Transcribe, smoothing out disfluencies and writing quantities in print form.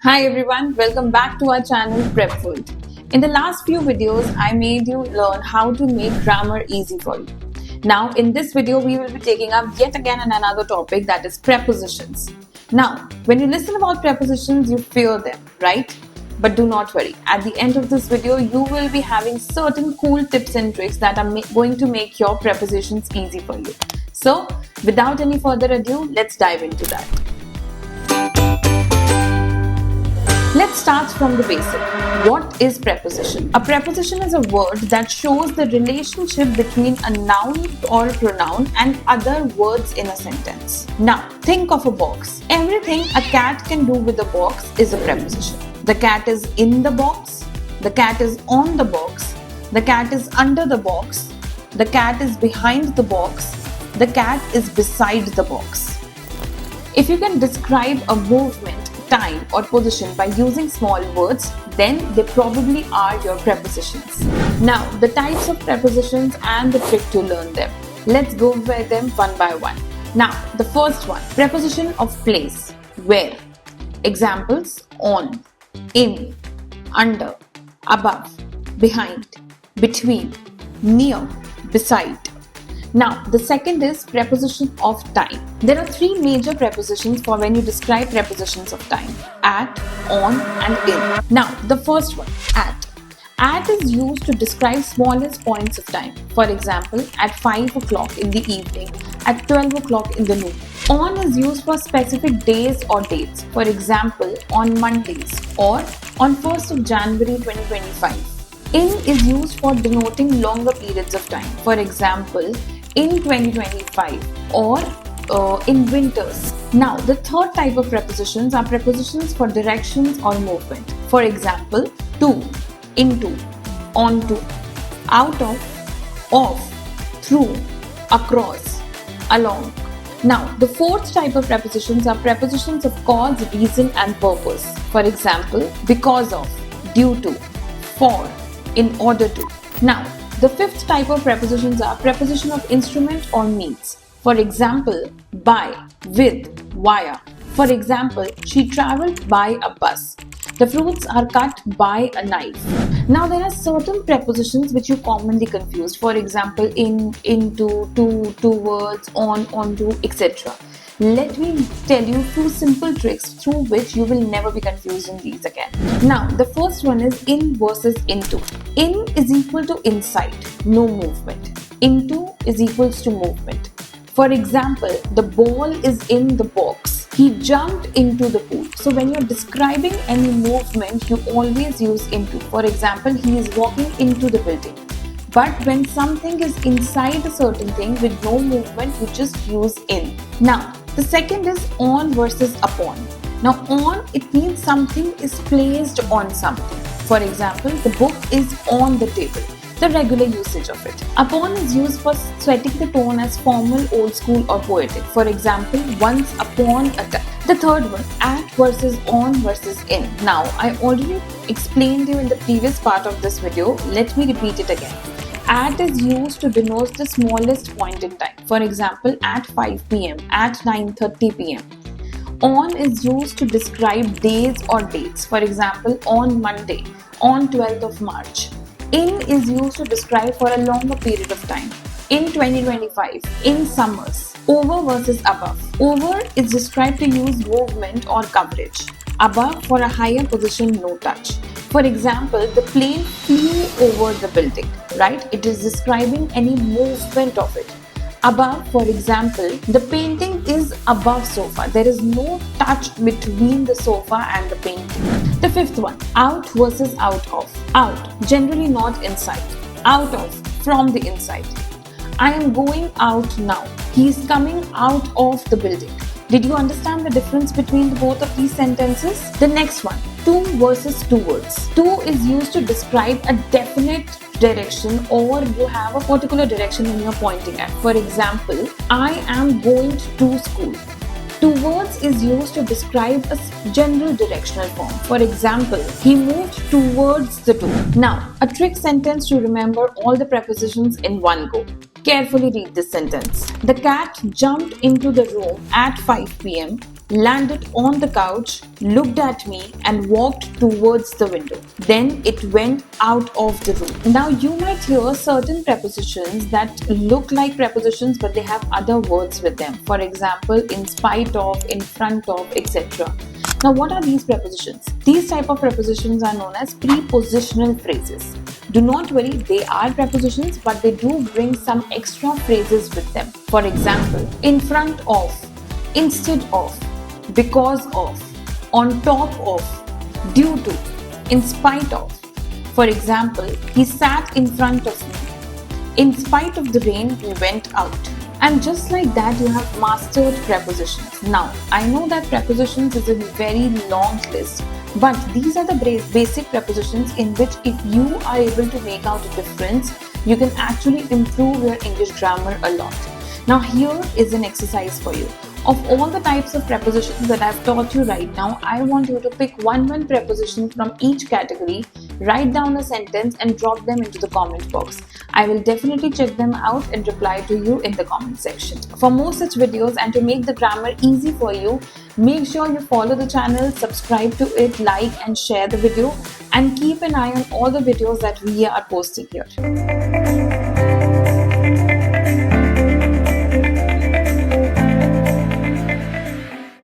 Hi everyone, welcome back to our channel Prep Food. In the last few videos, I made you learn how to make grammar easy for you. Now, in this video, we will be taking up yet again another topic, that is prepositions. Now, when you listen about prepositions, you fear them, right? But do not worry. At the end of this video, you will be having certain cool tips and tricks that are going to make your prepositions easy for you. So, without any further ado, let's dive into that. Let's start from the basic. What is preposition? A preposition is a word that shows the relationship between a noun or pronoun and other words in a sentence. Now, think of a box. Everything a cat can do with a box is a preposition. The cat is in the box. The cat is on the box. The cat is under the box. The cat is behind the box. The cat is beside the box. If you can describe a movement, time or position by using small words, then they probably are your prepositions. Now, the types of prepositions and the trick to learn them. Let's go over them one by one. Now, the first one, preposition of place, where. Examples: on, in, under, above, behind, between, near, beside. Now, the second is preposition of time. There are three major prepositions for when you describe prepositions of time: at, on, and in. Now, the first one, at. At is used to describe smallest points of time. For example, at 5 o'clock in the evening, at 12 o'clock in the noon. On is used for specific days or dates. For example, on Mondays or on 1st of January 2025. In is used for denoting longer periods of time. For example, in 2025 or in winters. Now, the third type of prepositions are prepositions for directions or movement. For example, to, into, onto, out of, off, through, across, along. Now, the fourth type of prepositions are prepositions of cause, reason and purpose. For example, because of, due to, for, in order to. Now, the fifth type of prepositions are preposition of instrument or means. For example, by, with, via. For example, she traveled by a bus. The fruits are cut by a knife. Now, there are certain prepositions which you commonly confuse. For example, in, into, to, towards, on, onto, etc. Let me tell you two simple tricks through which you will never be confused in these again. Now, the first one is in versus into. In is equal to inside, no movement. Into is equals to movement. For example, the ball is in the box. He jumped into the pool. So when you're describing any movement, you always use into. For example, he is walking into the building. But when something is inside a certain thing with no movement, you just use in. Now, the second is on versus upon. Now, on, it means something is placed on something. For example, the book is on the table. The regular usage of it. Upon is used for setting the tone as formal, old school or poetic. For example, once upon a time. The third one, at versus on versus in. Now, I already explained you in the previous part of this video. Let me repeat it again. At is used to denote the smallest point in time. For example, at 5 p.m., at 9:30 p.m. On is used to describe days or dates. For example, on Monday, on 12th of March. In is used to describe for a longer period of time. In 2025, in summers. Over versus above. Over is described to use movement or coverage. Above for a higher position, no touch. For example, the plane flew over the building, right? It is describing any movement of it. Above, for example, the painting is above sofa. There is no touch between the sofa and the painting. The fifth one, out versus out of. Out, generally not inside. Out of, from the inside. I am going out now. He is coming out of the building. Did you understand the difference between both of these sentences? The next one, to versus towards. To is used to describe a definite direction or you have a particular direction when you're pointing at. For example, I am going to school. Towards is used to describe a general directional form. For example, he moved towards the door. Now, a trick sentence to remember all the prepositions in one go. Carefully read this sentence. The cat jumped into the room at 5 p.m. landed on the couch, looked at me, and walked towards the window. Then it went out of the room. Now, you might hear certain prepositions that look like prepositions but they have other words with them. For example, in spite of, in front of, etc. Now, what are these prepositions? These type of prepositions are known as prepositional phrases. Do not worry, they are prepositions, but they do bring some extra phrases with them. For example, in front of, instead of, because of, on top of, due to, in spite of. For example, he sat in front of me. In spite of the rain, we went out. And just like that, you have mastered prepositions. Now, I know that prepositions is a very long list, but these are the basic prepositions in which if you are able to make out a difference, you can actually improve your English grammar a lot. Now, here is an exercise for you. Of all the types of prepositions that I've taught you right now, I want you to pick one preposition from each category, write down a sentence and drop them into the comment box. I will definitely check them out and reply to you in the comment section. For more such videos and to make the grammar easy for you, make sure you follow the channel, subscribe to it, like and share the video, and keep an eye on all the videos that we are posting here.